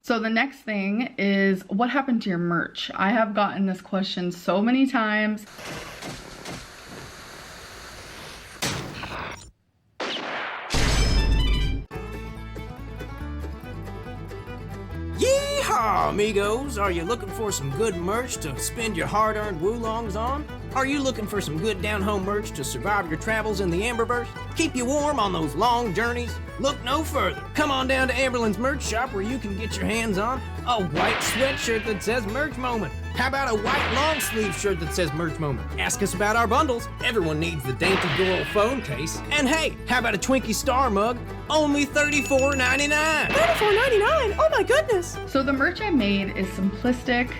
So the next thing is, what happened to your merch? I have gotten this question so many times. Yeehaw, amigos! Are you looking for some good merch to spend your hard-earned woolongs on? Are you looking for some good down-home merch to survive your travels in the Amberverse? Keep you warm on those long journeys? Look no further. Come on down to Amberlynn's merch shop where you can get your hands on a white sweatshirt that says Merch Moment. How about a white long sleeve shirt that says Merch Moment? Ask us about our bundles. Everyone needs the dainty girl phone case. And hey, how about a Twinkie Star mug? Only $34.99. $34.99? Oh my goodness! So the merch I made is simplistic.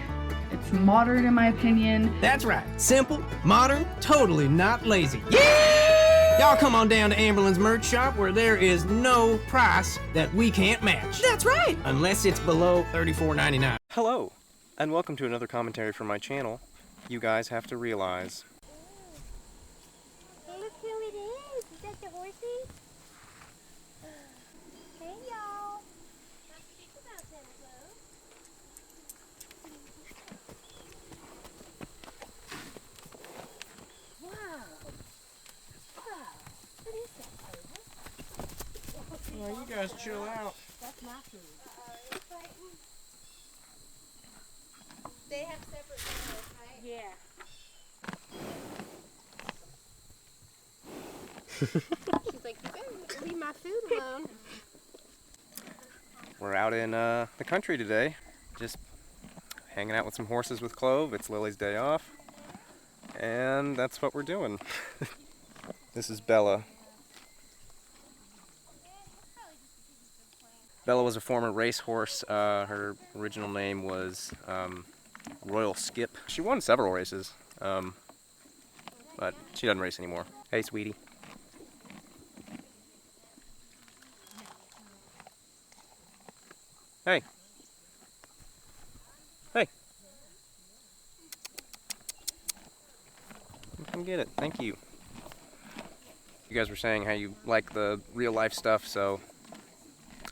It's modern in my opinion. That's right. Simple, modern, totally not lazy. Yeah! Y'all come on down to Amberlynn's merch shop where there is no price that we can't match. That's right! Unless it's below $34.99. Hello, and welcome to another commentary from my channel. You guys have to realize. Hey, look who it is. Is that the horsey? Hey, y'all. Not to think about Santa Claus. Wow. Wow. What is that, Clover? Oh, you guys chill out. That's my food. They have separate meals, right? Yeah. She's like, you better leave my food alone. We're out in the country today, just hanging out with some horses with Clove. It's Lily's day off, and that's what we're doing. This is Bella. Bella was a former racehorse. Her original name was Royal Skip. She won several races, but she doesn't race anymore. Hey, sweetie. Hey. Hey. Come get it. Thank you. You guys were saying how you like the real life stuff, so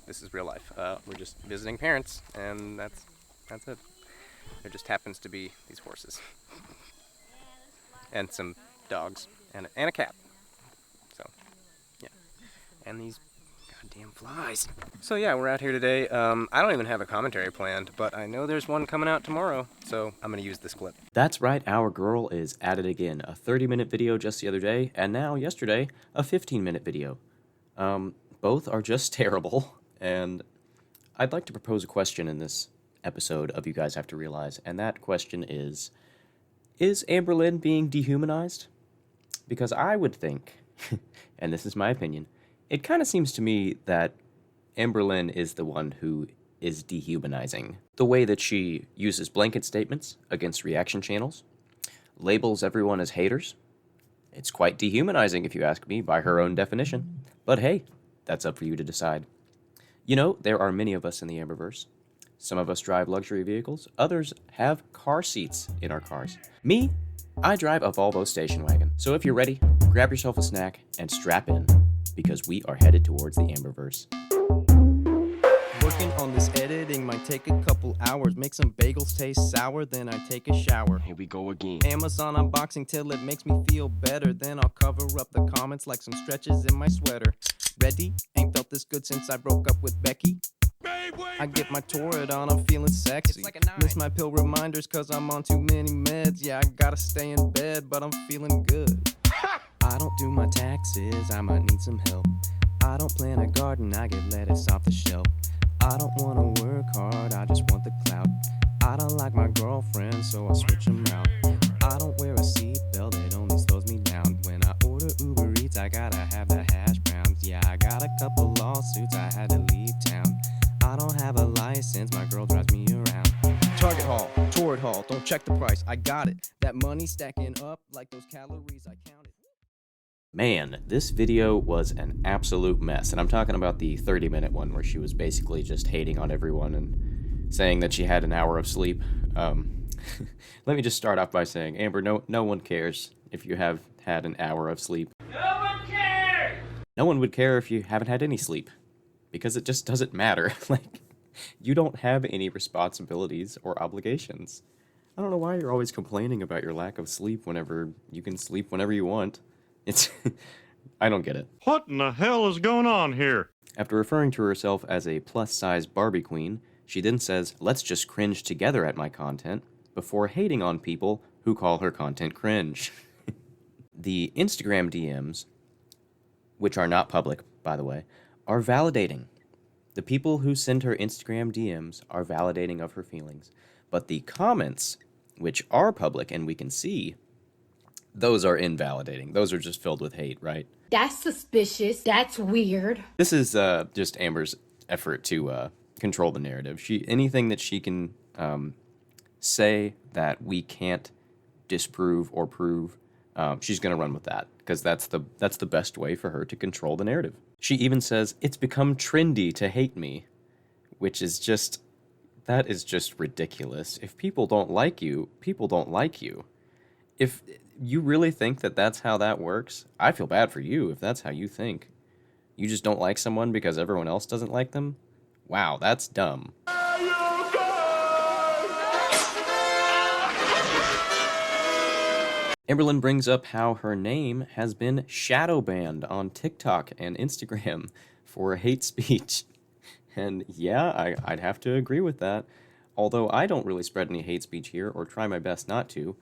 this is real life. We're just visiting parents, and that's it. There just happens to be these horses. And some dogs. And a cat. So, yeah. And these goddamn flies. So yeah, we're out here today. I don't even have a commentary planned, but I know there's one coming out tomorrow, so I'm gonna use this clip. That's right, our girl is at it again. A 30-minute video just the other day, and now, yesterday, a 15-minute video. Both are just terrible, and I'd like to propose a question in this episode of You Guys Have to Realize, and that question is Amberlynn being dehumanized? Because I would think, and this is my opinion, it kind of seems to me that Amberlynn is the one who is dehumanizing. The way that she uses blanket statements against reaction channels, labels everyone as haters. It's quite dehumanizing, if you ask me, by her own definition. But hey, that's up for you to decide. You know, there are many of us in the Amberverse. Some of us drive luxury vehicles, others have car seats in our cars. Me, I drive a Volvo station wagon. So if you're ready, grab yourself a snack and strap in, because we are headed towards the Amberverse. Working on this editing might take a couple hours. Make some bagels taste sour, then I take a shower. Here we go again. Amazon unboxing till it makes me feel better. Then I'll cover up the comments like some stretches in my sweater. Ready? Ain't felt this good since I broke up with Becky. I get my Torrid on, I'm feeling sexy. Miss my pill reminders cause I'm on too many meds. Yeah, I gotta stay in bed, but I'm feeling good. I don't do my taxes, I might need some help. I don't plant a garden, I get lettuce off the shelf. I don't wanna work hard, I just want the clout. I don't like my girlfriend, so I switch them out. I don't wear a seatbelt, it only slows me down. When I order Uber Eats, I gotta have the hash browns. Yeah, I got a couple lawsuits, I had to leave town. I don't have a license, my girl drives me around. Target haul, Torrid haul, don't check the price, I got it. That money stacking up like those calories I counted. Man, this video was an absolute mess, and I'm talking about the 30-minute one where she was basically just hating on everyone and saying that she had an hour of sleep. Let me just start off by saying, Amber, no one cares if you have had an hour of sleep. No one cares! No one would care if you haven't had any sleep, because it just doesn't matter. Like, You don't have any responsibilities or obligations. I don't know why you're always complaining about your lack of sleep whenever you can sleep whenever you want. It's... I don't get it. What in the hell is going on here? After referring to herself as a plus-size Barbie queen, she then says, "Let's just cringe together at my content," before hating on people who call her content cringe. The Instagram DMs, which are not public, by the way, are validating. The people who send her Instagram DMs are validating of her feelings. But the comments, which are public and we can see, those are invalidating. Those are just filled with hate, right? That's suspicious. That's weird. This is just Amber's effort to control the narrative. Anything that she can say that we can't disprove or prove, she's going to run with that, because that's the best way for her to control the narrative. She even says, "It's become trendy to hate me," which is just, that is just ridiculous. If people don't like you, people don't like you. If you really think that that's how that works, I feel bad for you if that's how you think. You just don't like someone because everyone else doesn't like them? Wow, that's dumb. Amberlynn brings up how her name has been shadow banned on TikTok and Instagram for hate speech. And yeah, I'd have to agree with that. Although I don't really spread any hate speech here, or try my best not to.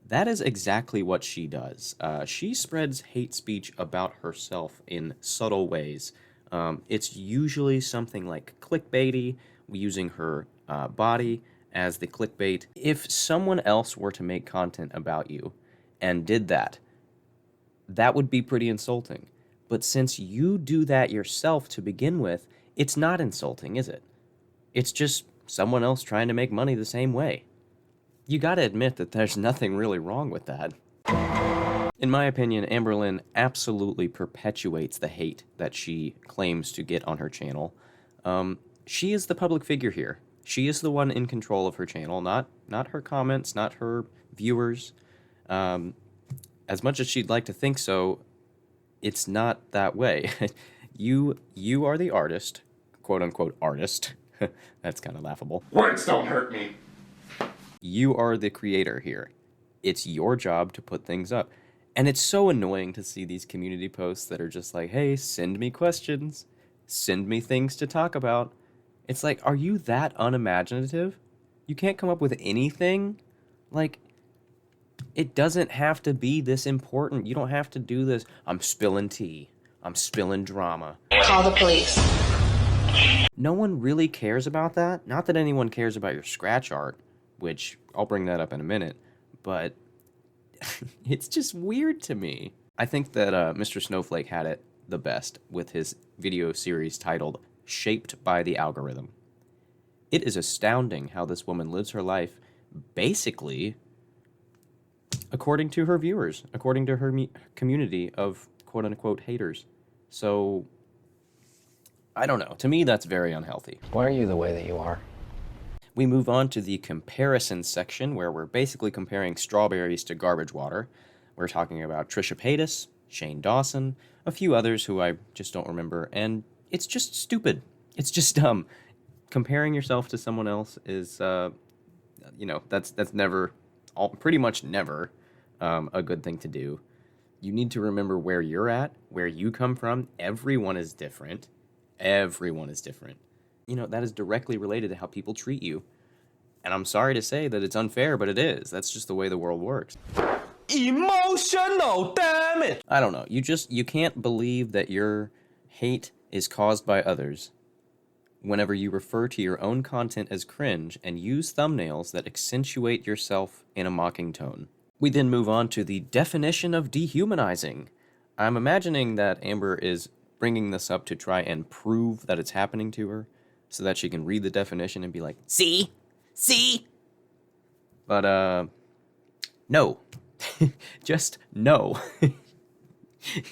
That is exactly what she does. She spreads hate speech about herself in subtle ways. It's usually something like clickbaity, using her body as the clickbait. If someone else were to make content about you and did that, that would be pretty insulting. But since you do that yourself to begin with, it's not insulting, is it? It's just someone else trying to make money the same way. You gotta admit that there's nothing really wrong with that. In my opinion, Amberlynn absolutely perpetuates the hate that she claims to get on her channel. She is the public figure here. She is the one in control of her channel, not her comments, not her viewers. As much as she'd like to think so, it's not that way. You are the artist, quote-unquote artist. That's kind of laughable. Words don't hurt me. You are the creator here. It's your job to put things up. And it's so annoying to see these community posts that are just like, hey, send me questions. Send me things to talk about. It's like, are you that unimaginative? You can't come up with anything? Like, it doesn't have to be this important. You don't have to do this. I'm spilling tea. I'm spilling drama. Call the police. No one really cares about that. Not that anyone cares about your scratch art, which I'll bring that up in a minute, but it's just weird to me. I think that Mr. Snowflake had it the best with his video series titled Shaped by the Algorithm. It is astounding how this woman lives her life basically according to her viewers, according to her community of quote-unquote haters. So, I don't know. To me, that's very unhealthy. Why are you the way that you are? We move on to the comparison section, where we're basically comparing strawberries to garbage water. We're talking about Trisha Paytas, Shane Dawson, a few others who I just don't remember, and it's just stupid. It's just dumb. Comparing yourself to someone else is, that's never, pretty much never, a good thing to do. You need to remember where you're at, where you come from. Everyone is different. Everyone is different. That is directly related to how people treat you. And I'm sorry to say that it's unfair, but it is. That's just the way the world works. Emotional, damn it! I don't know. You can't believe that your hate is caused by others whenever you refer to your own content as cringe and use thumbnails that accentuate yourself in a mocking tone. We then move on to the definition of dehumanizing. I'm imagining that Amber is bringing this up to try and prove that it's happening to her, so that she can read the definition and be like, see? See? But, no. Just no.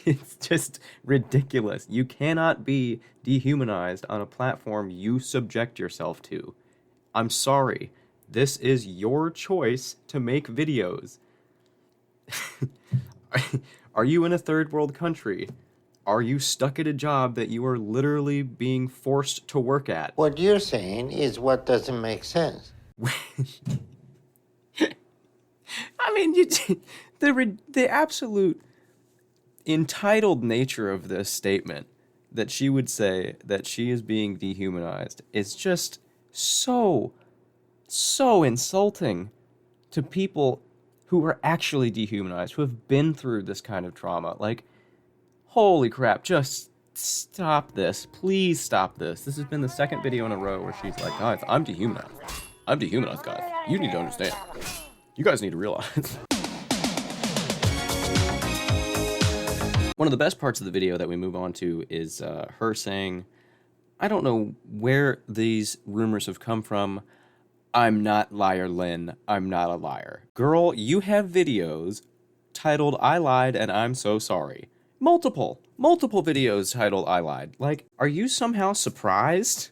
It's just ridiculous. You cannot be dehumanized on a platform you subject yourself to. I'm sorry. This is your choice to make videos. Are you in a third world country are you stuck at a job that you are literally being forced to work at? What you're saying is what doesn't make sense. I mean, the absolute entitled nature of this statement, that she would say that she is being dehumanized, is just so insulting to people who are actually dehumanized, who have been through this kind of trauma. Like, holy crap, just stop this. Please stop this. This has been the second video in a row where she's like, guys, I'm dehumanized. I'm dehumanized, guys. You need to understand. You guys need to realize. One of the best parts of the video that we move on to is her saying, I don't know where these rumors have come from. I'm not liar, Lynn. I'm not a liar. Girl, you have videos titled I Lied and I'm So Sorry. Multiple videos titled I Lied. Like, are you somehow surprised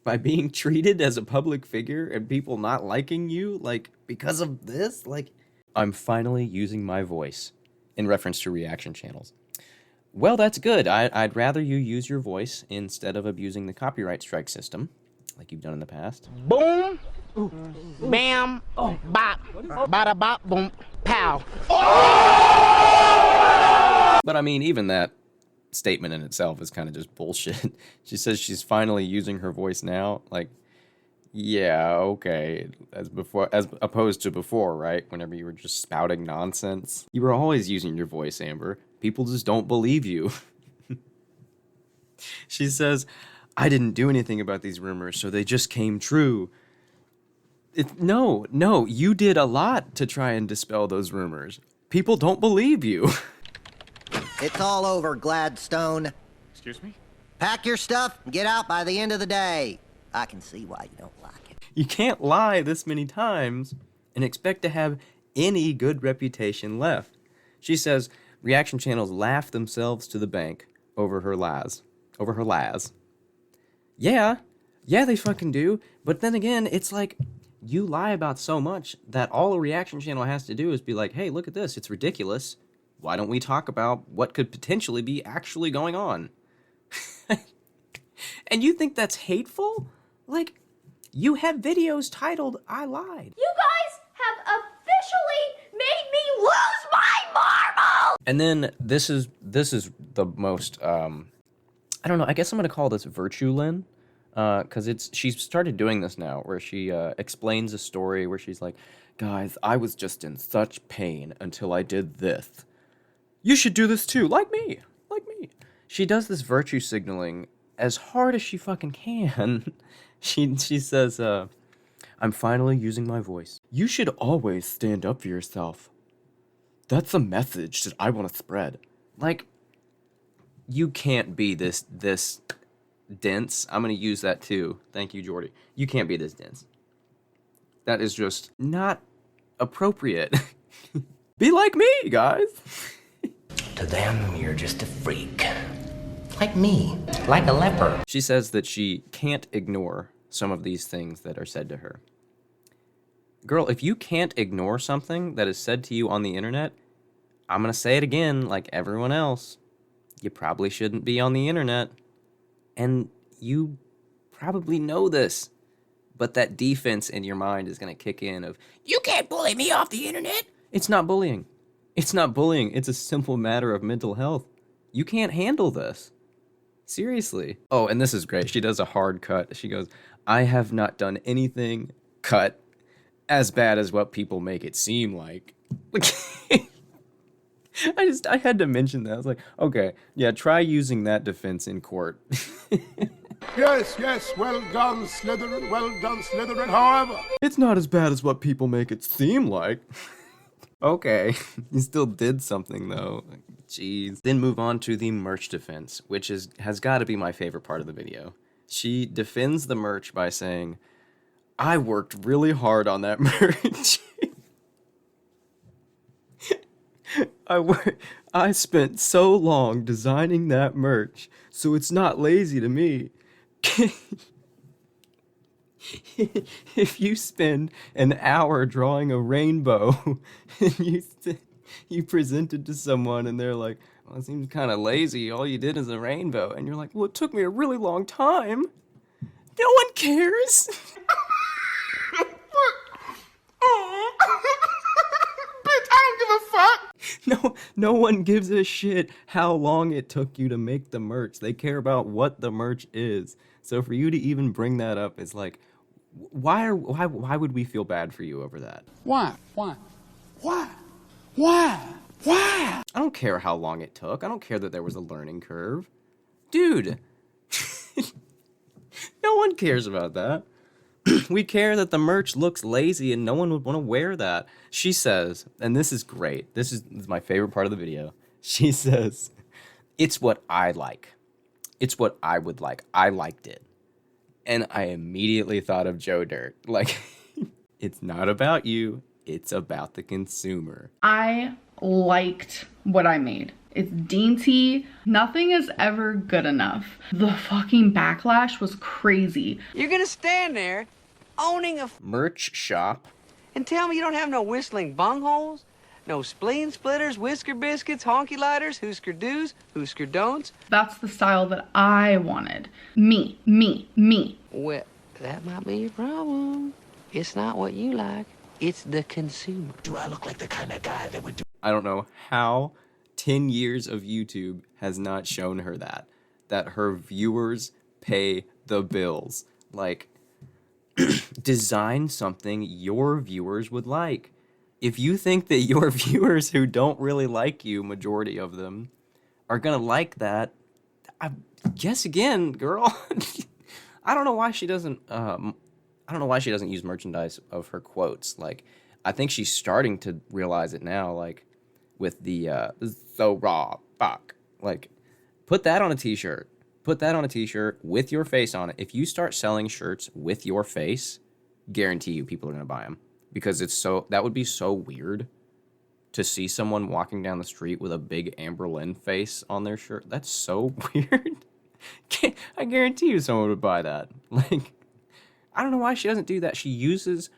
by being treated as a public figure and people not liking you, like, because of this? Like, I'm finally using my voice in reference to reaction channels. Well, that's good. I'd rather you use your voice instead of abusing the copyright strike system, like you've done in the past. Boom, bam, bop, bada bop, boom, pow. But I mean, even that statement in itself is kind of just bullshit. She says she's finally using her voice now. Like, yeah, okay, as opposed to before, right? Whenever you were just spouting nonsense. You were always using your voice, Amber. People just don't believe you. She says, I didn't do anything about these rumors, so they just came true. No, you did a lot to try and dispel those rumors. People don't believe you. It's all over, Gladstone. Excuse me? Pack your stuff and get out by the end of the day. I can see why you don't like it. You can't lie this many times and expect to have any good reputation left. She says reaction channels laugh themselves to the bank over her lies. Yeah, they fucking do. But then again, it's like, you lie about so much that all a reaction channel has to do is be like, hey, look at this, it's ridiculous. Why don't we talk about what could potentially be actually going on? And you think that's hateful? Like, you have videos titled, I lied. You guys have officially made me lose my marbles! And then this is the most, I don't know, I guess I'm going to call this Virtue Lynn. Because she's started doing this now, where she explains a story where she's like, guys, I was just in such pain until I did this. You should do this too, like me. She does this virtue signaling as hard as she fucking can. She says, I'm finally using my voice. You should always stand up for yourself. That's a message that I want to spread. Like, you can't be this dense. I'm going to use that too. Thank you, Jordy. You can't be this dense. That is just not appropriate. Be like me, guys. To them, you're just a freak. Like me. Like a leper. She says that she can't ignore some of these things that are said to her. Girl, if you can't ignore something that is said to you on the internet, I'm going to say it again, like everyone else. You probably shouldn't be on the internet. And you probably know this, but that defense in your mind is going to kick in of, you can't bully me off the internet. It's not bullying. It's a simple matter of mental health. You can't handle this. Seriously. Oh, and this is great. She does a hard cut. She goes, I have not done anything, cut, as bad as what people make it seem like. I had to mention that. I was like, okay, yeah, try using that defense in court. Yes, well done, Slytherin, however. It's not as bad as what people make it seem like. Okay, you still did something though. Jeez. Then move on to the merch defense, which has got to be my favorite part of the video. She defends the merch by saying, I worked really hard on that merch. I spent so long designing that merch, so it's not lazy to me. If you spend an hour drawing a rainbow and you present it to someone and they're like, well, it seems kind of lazy. All you did is a rainbow. And you're like, well, it took me a really long time. No one cares. I don't give a fuck. No one gives a shit how long it took you to make the merch. They care about what the merch is. So for you to even bring that up is like, why would we feel bad for you over that? Why? I don't care how long it took. I don't care that there was a learning curve. Dude. No one cares about that. We care that the merch looks lazy and no one would want to wear that. She says, and this is great. This is my favorite part of the video. She says, it's what I like. It's what I would like. I liked it. And I immediately thought of Joe Dirt. Like, it's not about you. It's about the consumer. I liked what I made. It's dainty. Nothing is ever good enough. The fucking backlash was crazy. You're gonna stand there owning a merch shop and tell me you don't have no whistling bungholes, no spleen splitters, whisker biscuits, honky lighters, Husker do's, Husker don'ts. That's the style that I wanted. Me. Well, that might be your problem. It's not what you like. It's the consumer. Do I look like the kind of guy that would do? I don't know how 10 years of YouTube has not shown her that her viewers pay the bills. Like, design something your viewers would like. If you think that your viewers who don't really like you, majority of them, are gonna like that, I guess again, girl. I don't know why she doesn't use merchandise of her quotes. Like, I think she's starting to realize it now, like, with the, so raw, fuck. Like, put that on a t-shirt. Put that on a t-shirt with your face on it. If you start selling shirts with your face, guarantee you people are going to buy them. Because that would be so weird to see someone walking down the street with a big Amberlynn face on their shirt. That's so weird. I guarantee you someone would buy that. Like, I don't know why she doesn't do that. She uses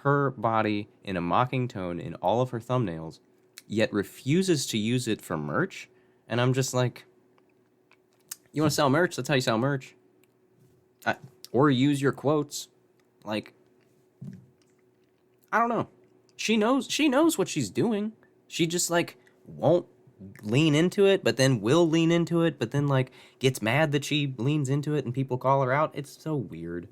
her body in a mocking tone in all of her thumbnails, yet refuses to use it for merch. And I'm just like, you want to sell merch? That's how you sell merch. Or use your quotes. Like, I don't know. She knows what she's doing. She just, like, won't lean into it, but then will lean into it, but then, like, gets mad that she leans into it and people call her out. It's so weird.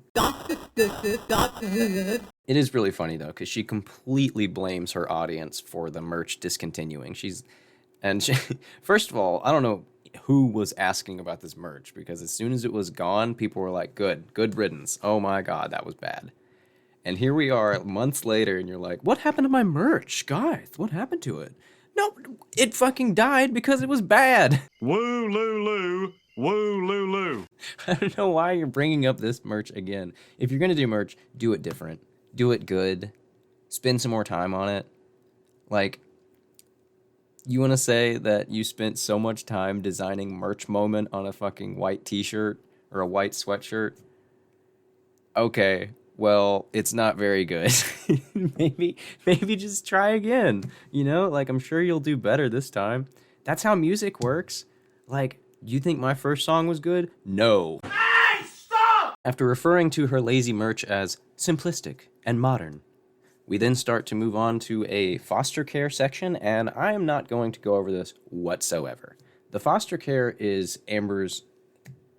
It is really funny, though, because she completely blames her audience for the merch discontinuing. First of all, I don't know who was asking about this merch, because as soon as it was gone, people were like, good riddance. Oh my god, that was bad. And here we are months later, and you're like, what happened to my merch? Guys, what happened to it? No, it fucking died because it was bad. Woo, loo, loo. Woo, loo, loo. I don't know why you're bringing up this merch again. If you're going to do merch, do it different. Do it good. Spend some more time on it. Like, you want to say that you spent so much time designing merch moment on a fucking white t-shirt or a white sweatshirt? Okay, well, it's not very good. maybe just try again. You know, like, I'm sure you'll do better this time. That's how music works. Like, you think my first song was good? No. Hey, stop! After referring to her lazy merch as simplistic and modern, we then start to move on to a foster care section, and I am not going to go over this whatsoever. The foster care is Amber's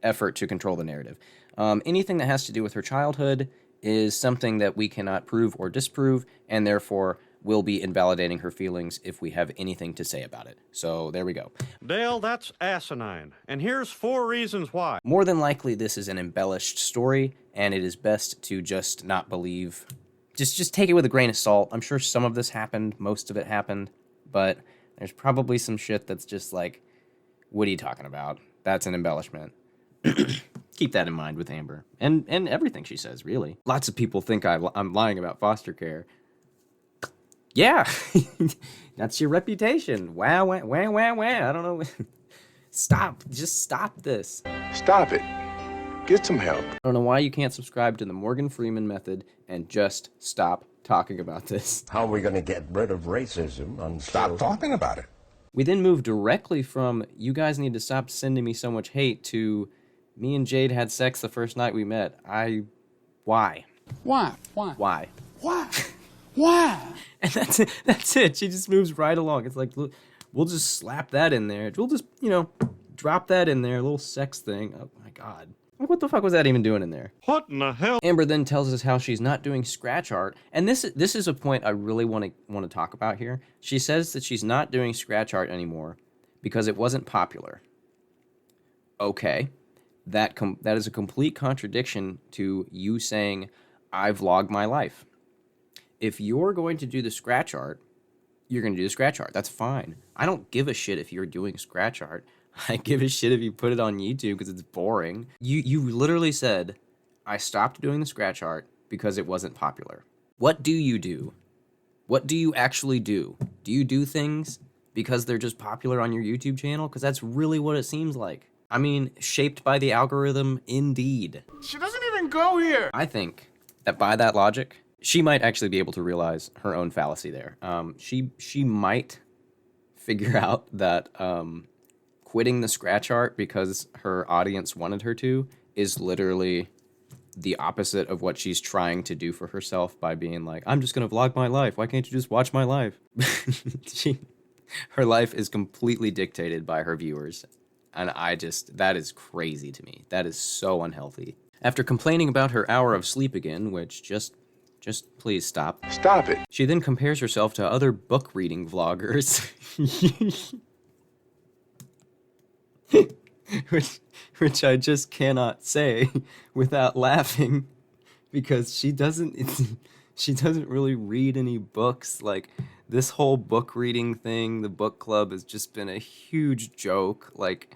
effort to control the narrative. Anything that has to do with her childhood is something that we cannot prove or disprove, and therefore will be invalidating her feelings if we have anything to say about it. So there we go. Dale, that's asinine. And here's 4 reasons why. More than likely, this is an embellished story, and it is best to just not believe. Just take it with a grain of salt. I'm sure some of this happened, most of it happened, but there's probably some shit that's just like, what are you talking about? That's an embellishment. Keep that in mind with Amber. And everything she says, really. Lots of people think I'm lying about foster care. Yeah, that's your reputation. Wow, wow, wow, wow, wow. I don't know. Stop. Just stop this. Stop it. Get some help. I don't know why you can't subscribe to the Morgan Freeman method and just stop talking about this. How are we going to get rid of racism? Stop talking about it. We then move directly from, you guys need to stop sending me so much hate, to, me and Jade had sex the first night we met. Why? Why? And that's it. She just moves right along. It's like, look, we'll just slap that in there. We'll just, drop that in there, a little sex thing. Oh my God. What the fuck was that even doing in there? What in the hell? Amber then tells us how she's not doing scratch art, and this is a point I really want to talk about here. She says that she's not doing scratch art anymore because it wasn't popular. Okay, that is a complete contradiction to you saying, I vlog my life. If you're going to do the scratch art, you're going to do the scratch art. That's fine. I don't give a shit if you're doing scratch art. I give a shit if you put it on YouTube because it's boring. You literally said, I stopped doing the scratch art because it wasn't popular. What do you do? What do you actually do? Do you do things because they're just popular on your YouTube channel? Because that's really what it seems like. I mean, shaped by the algorithm, indeed. She doesn't even go here. I think that by that logic, she might actually be able to realize her own fallacy there. She might figure out that quitting the scratch art because her audience wanted her to is literally the opposite of what she's trying to do for herself by being like, I'm just gonna vlog my life. Why can't you just watch my life? Her life is completely dictated by her viewers. And that is crazy to me. That is so unhealthy. After complaining about her hour of sleep again, which just please stop. Stop it. She then compares herself to other book reading vloggers. which I just cannot say without laughing, because she doesn't really read any books. Like, this whole book reading thing, the book club, has just been a huge joke. Like,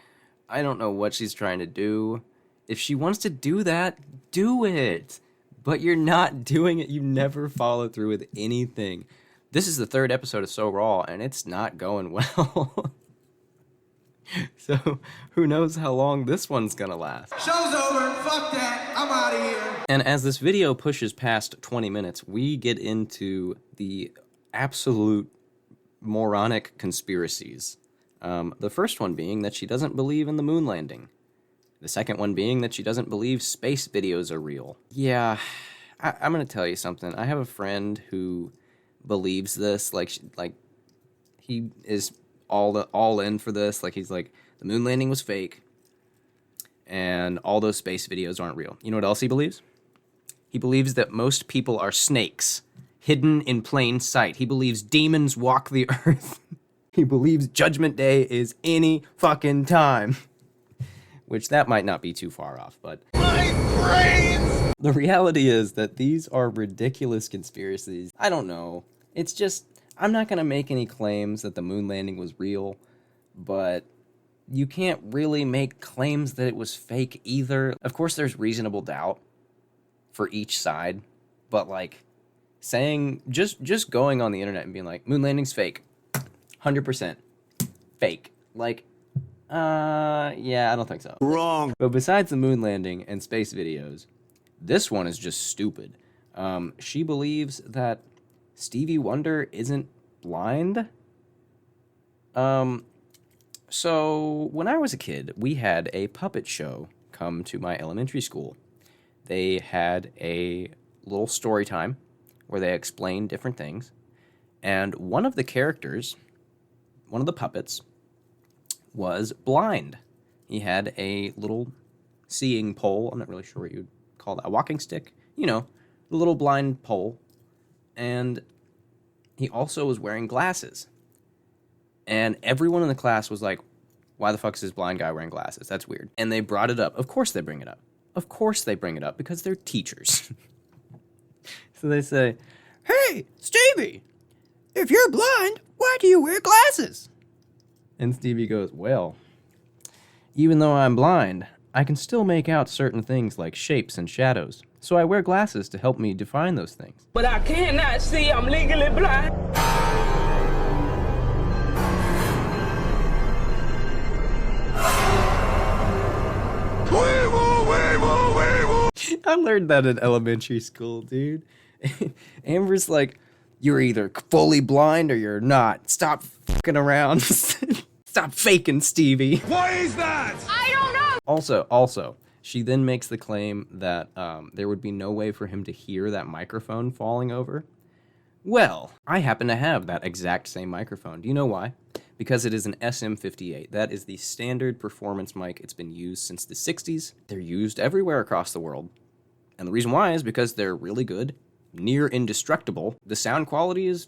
I don't know what she's trying to do. If she wants to do that, do it. But you're not doing it. You never follow through with anything. This is the 3rd episode of So Raw, and it's not going well. So, who knows how long this one's gonna last. Show's over. Fuck that. I'm out of here. And as this video pushes past 20 minutes, we get into the absolute moronic conspiracies. The first one being that she doesn't believe in the moon landing. The second one being that she doesn't believe space videos are real. Yeah, I'm gonna tell you something. I have a friend who believes this. Like he is all in for this. Like, he's like, the moon landing was fake, and all those space videos aren't real. You know what else he believes? He believes that most people are snakes, hidden in plain sight. He believes demons walk the earth. He believes Judgment Day is any fucking time. Which, that might not be too far off, but... My brains! The reality is that these are ridiculous conspiracies. I don't know. It's just... I'm not going to make any claims that the moon landing was real, but you can't really make claims that it was fake either. Of course, there's reasonable doubt for each side, but like saying, just going on the internet and being like, moon landing's fake, 100% fake. Like, yeah, I don't think so. Wrong. But besides the moon landing and space videos, this one is just stupid. She believes that Stevie Wonder isn't blind. So when I was a kid, we had a puppet show come to my elementary school. They had a little story time where they explained different things. And one of the characters, one of the puppets, was blind. He had a little seeing pole. I'm not really sure what you'd call that. A walking stick? You know, a little blind pole. And he also was wearing glasses. And everyone in the class was like, why the fuck is this blind guy wearing glasses? That's weird. And they brought it up. Of course they bring it up. Of course they bring it up because they're teachers. So they say, hey, Stevie, if you're blind, why do you wear glasses? And Stevie goes, well, even though I'm blind, I can still make out certain things like shapes and shadows. So I wear glasses to help me define those things. But I cannot see, I'm legally blind. I learned that in elementary school, dude. Amber's like, You're either fully blind or you're not. Stop fucking around. Stop faking, Stevie. What is that? I don't know. Also, she then makes the claim that there would be no way for him to hear that microphone falling over. Well, I happen to have that exact same microphone. Do you know why? Because it is an SM58. That is the standard performance mic. It's been used since the 60s. They're used everywhere across the world. And the reason why is because they're really good, near indestructible. The sound quality is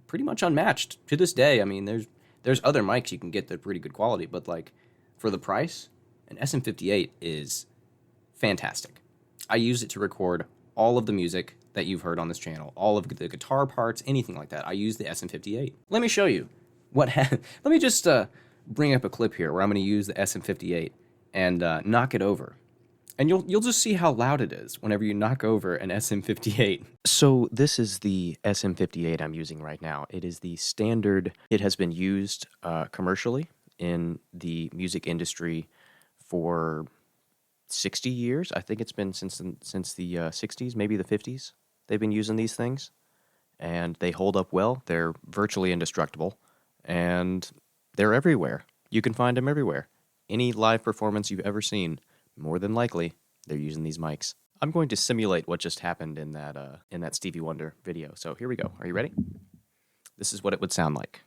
pretty much unmatched to this day. I mean, there's other mics you can get that are pretty good quality, but like for the price, an SM58 is fantastic. I use it to record all of the music that you've heard on this channel, all of the guitar parts, anything like that. I use the SM58. Let me show you let me just bring up a clip here where I'm going to use the SM58 and knock it over. And you'll just see how loud it is whenever you knock over an SM58. So this is the SM58 I'm using right now. It is the standard. It has been used commercially in the music industry for 60 years. I think it's been since the 60s, maybe the 50s. They've been using these things, and they hold up well. They're virtually indestructible, and they're everywhere. You can find them everywhere. Any live performance you've ever seen, more than likely, they're using these mics. I'm going to simulate what just happened in that Stevie Wonder video. So here we go. Are you ready? This is what it would sound like.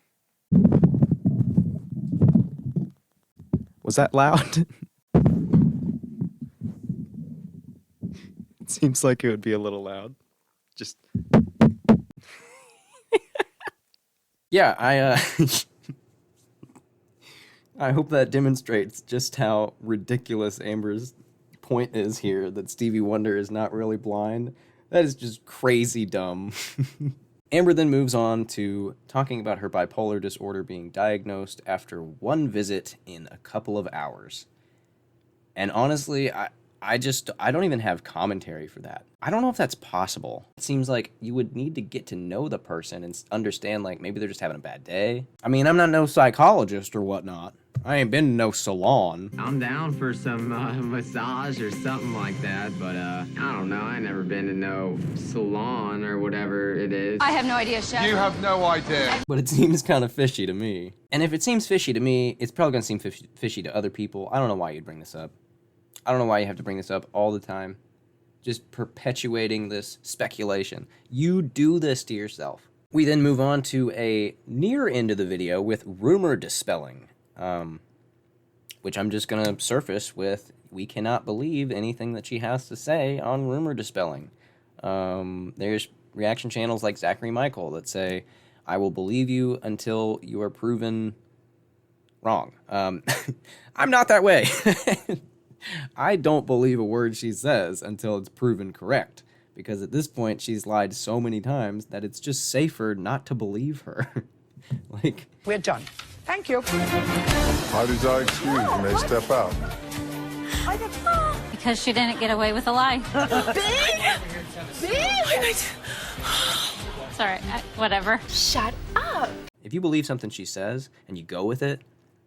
Was that loud? It seems like it would be a little loud. Just... Yeah, I hope that demonstrates just how ridiculous Amber's point is here, that Stevie Wonder is not really blind. That is just crazy dumb. Amber then moves on to talking about her bipolar disorder being diagnosed after one visit in a couple of hours. And honestly, I don't even have commentary for that. I don't know if that's possible. It seems like you would need to get to know the person and understand, like, maybe they're just having a bad day. I mean, I'm not no psychologist or whatnot. I ain't been to no salon. I'm down for some massage or something like that, but I don't know. I ain't never been to no salon or whatever it is. I have no idea, Chef. You have no idea. But it seems kind of fishy to me. And if it seems fishy to me, it's probably gonna seem fishy to other people. I don't know why you'd bring this up. I don't know why you have to bring this up all the time. Just perpetuating this speculation. You do this to yourself. We then move on to a near end of the video with rumor dispelling, which I'm just going to surface with, we cannot believe anything that she has to say on rumor dispelling. There's reaction channels like Zachary Michael that say, I will believe you until you are proven wrong. I'm not that way. I don't believe a word she says until it's proven correct, because at this point she's lied so many times that it's just safer not to believe her. Like, We're done. Thank you. How does our excuse? You may step out. Because she didn't get away with a lie. Big? Sorry, whatever. Shut up. if you believe something she says and you go with it,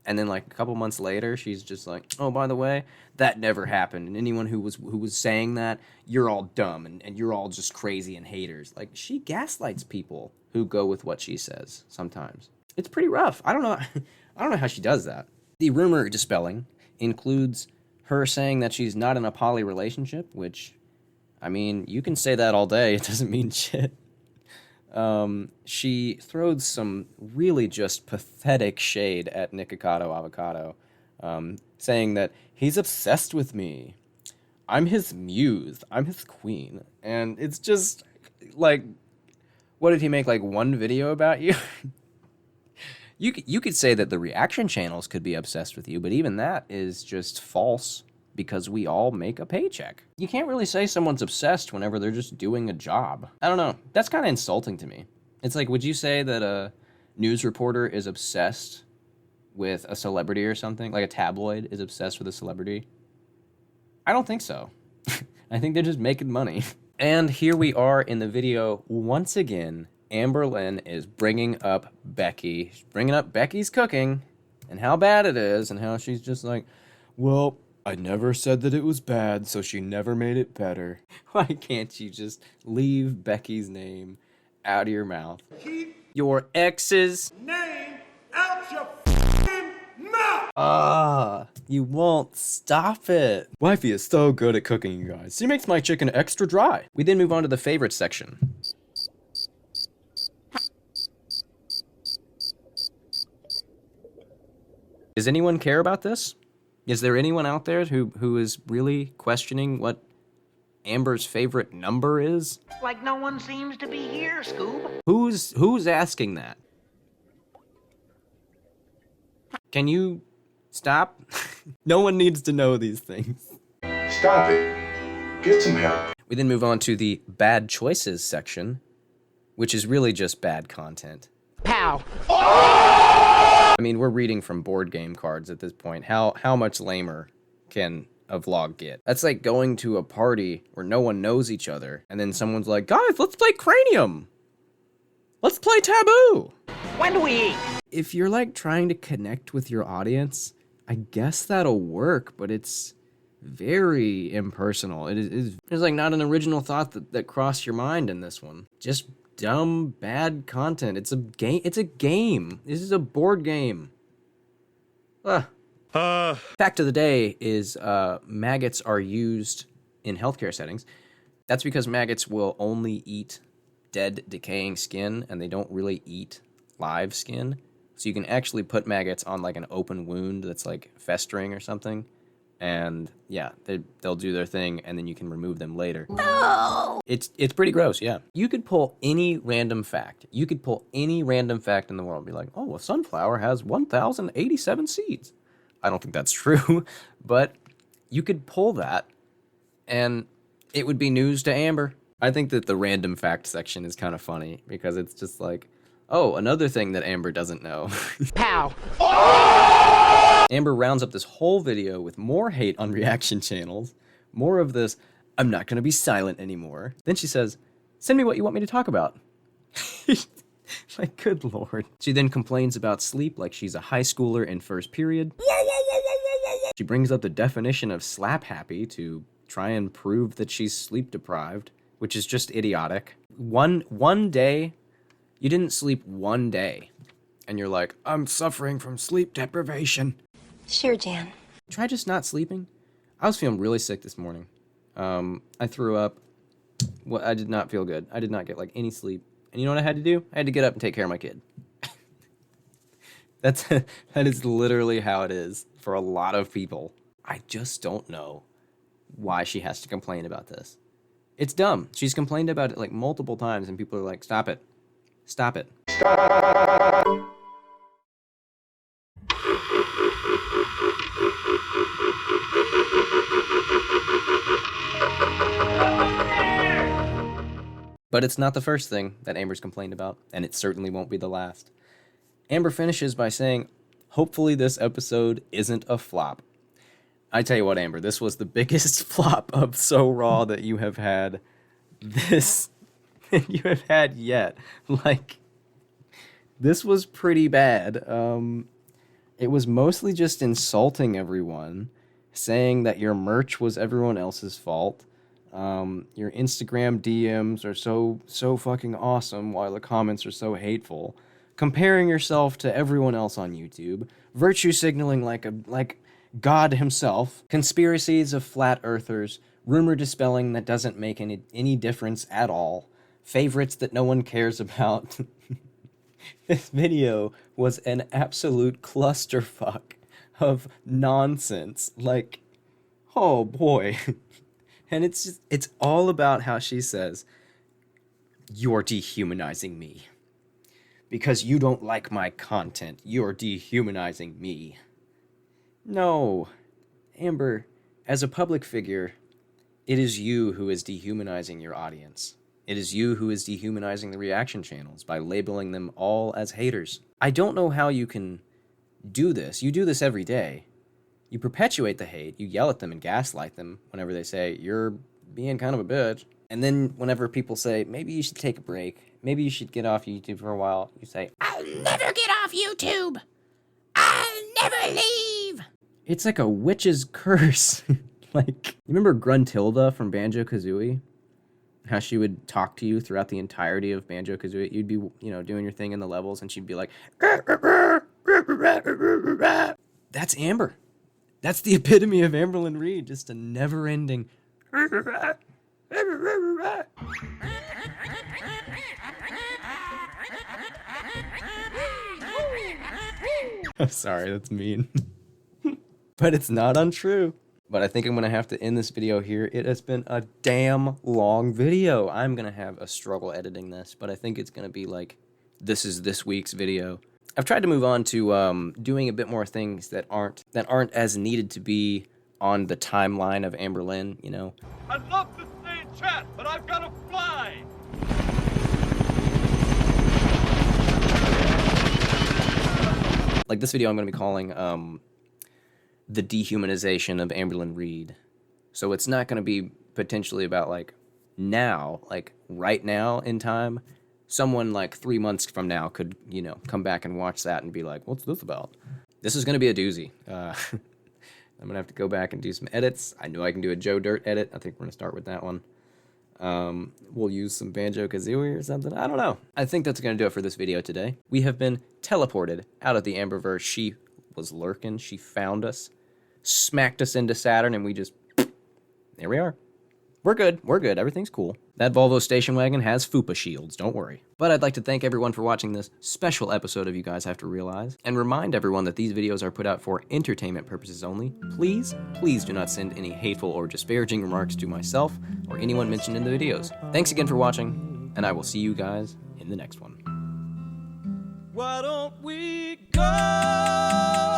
and then like a couple months later, she's just like, oh, by the way, that never happened. And anyone who was saying that, you're all dumb and you're all just crazy and haters. Like, she gaslights people who go with what she says sometimes. It's pretty rough. I don't know how she does that. The rumor dispelling includes her saying that she's not in a poly relationship, which, I mean, you can say that all day. It doesn't mean shit. She throws some really just pathetic shade at Nikocado Avocado, saying that he's obsessed with me. I'm his muse. I'm his queen. And it's just, like, what did he make, like, one video about you? You could say that the reaction channels could be obsessed with you, but even that is just false because we all make a paycheck. You can't really say someone's obsessed whenever they're just doing a job. I don't know. That's kind of insulting to me. It's like, would you say that a news reporter is obsessed with a celebrity or something? Like a tabloid is obsessed with a celebrity? I don't think so. I think they're just making money. And here we are in the video once again. Amberlynn is bringing up Becky. She's bringing up Becky's cooking and how bad it is and how she's just like, well, I never said that it was bad, so she never made it better. Why can't you just leave Becky's name out of your mouth. Your ex's Name out your f***ing mouth! You won't stop it. Wifey is so good at cooking, you guys. She makes my chicken extra dry. We then move on to the favorites section. Does anyone care about this? Is there anyone out there who is really questioning what Amber's favorite number is? Like no one seems to be here, Scoob. Who's asking that? Can you stop? No one needs to know these things. Stop it. Get some help. We then move on to the bad choices section, which is really just bad content. Pow. I mean, we're reading from board game cards at this point. How much lamer can a vlog get? That's like going to a party where no one knows each other, and then someone's like, guys, let's play Cranium. Let's play Taboo. When do we eat? If you're like trying to connect with your audience, I guess that'll work, but it's very impersonal. There's like not an original thought that crossed your mind in this one. Just dumb, bad content. It's a game. This is a board game. Fact of the day is maggots are used in healthcare settings. That's because maggots will only eat dead, decaying skin, and they don't really eat live skin. So you can actually put maggots on like an open wound that's like festering or something. And yeah, they'll do their thing, and then you can remove them later. No! It's pretty gross, yeah. You could pull any random fact. You could pull any random fact in the world and be like, oh, a sunflower has 1,087 seeds. I don't think that's true, but you could pull that, and it would be news to Amber. I think that the random fact section is kind of funny, because it's just like, oh, another thing that Amber doesn't know. Pow. Amber rounds up this whole video with more hate on reaction channels, more of this, I'm not going to be silent anymore. Then she says, send me what you want me to talk about. Like, good lord. She then complains about sleep like she's a high schooler in first period. She brings up the definition of slap happy to try and prove that she's sleep deprived, which is just idiotic. One day, you didn't sleep one day, and you're like, I'm suffering from sleep deprivation. Sure, Jan. Try just not sleeping. I was feeling really sick this morning. I threw up. Well, I did not feel good. I did not get like any sleep. And you know what I had to do? I had to get up and take care of my kid. That is literally how it is for a lot of people. I just don't know why she has to complain about this. It's dumb. She's complained about it like multiple times, and people are like, stop it. Stop it. Stop. But it's not the first thing that Amber's complained about, and it certainly won't be the last. Amber finishes by saying, hopefully this episode isn't a flop. I tell you what, Amber, this was the biggest flop of So Raw that you have had yet. Like, this was pretty bad. It was mostly just insulting everyone, saying that your merch was everyone else's fault. Your Instagram DMs are so fucking awesome while the comments are so hateful. Comparing yourself to everyone else on YouTube. Virtue signaling like God himself. Conspiracies of flat earthers. Rumor dispelling that doesn't make any difference at all. Favorites that no one cares about. This video was an absolute clusterfuck of nonsense. Like, oh boy. And it's all about how she says, you're dehumanizing me. Because you don't like my content, you're dehumanizing me. No. Amber, as a public figure, it is you who is dehumanizing your audience. It is you who is dehumanizing the reaction channels by labeling them all as haters. I don't know how you can do this. You do this every day. You perpetuate the hate, you yell at them and gaslight them whenever they say, you're being kind of a bitch. And then whenever people say, maybe you should take a break, maybe you should get off YouTube for a while, you say, I'll never get off YouTube. I'll never leave. It's like a witch's curse. Like, you remember Gruntilda from Banjo-Kazooie? How she would talk to you throughout the entirety of Banjo-Kazooie. You'd be, you know, doing your thing in the levels, and she'd be like, that's Amber. That's the epitome of Amberlynn Reid, just a never-ending. I'm sorry, that's mean. But it's not untrue. But I think I'm going to have to end this video here. It has been a damn long video. I'm going to have a struggle editing this, but I think it's going to be like, this is this week's video. I've tried to move on to doing a bit more things that aren't as needed to be on the timeline of Amberlynn, you know. I'd love to stay and chat, but I've got to fly. Like this video I'm going to be calling the dehumanization of Amberlynn Reid. So it's not going to be potentially about like now, like right now in time. Someone like 3 months from now could, you know, come back and watch that and be like, what's this about? This is going to be a doozy. I'm going to have to go back and do some edits. I know I can do a Joe Dirt edit. I think we're going to start with that one. We'll use some Banjo-Kazooie or something. I don't know. I think that's going to do it for this video today. We have been teleported out of the Amberverse. She was lurking. She found us, smacked us into Saturn, and we just, there we are. We're good. We're good. Everything's cool. That Volvo station wagon has FUPA shields. Don't worry. But I'd like to thank everyone for watching this special episode of You Guys Have to Realize, and remind everyone that these videos are put out for entertainment purposes only. Please, please do not send any hateful or disparaging remarks to myself or anyone mentioned in the videos. Thanks again for watching, and I will see you guys in the next one. Why don't we go?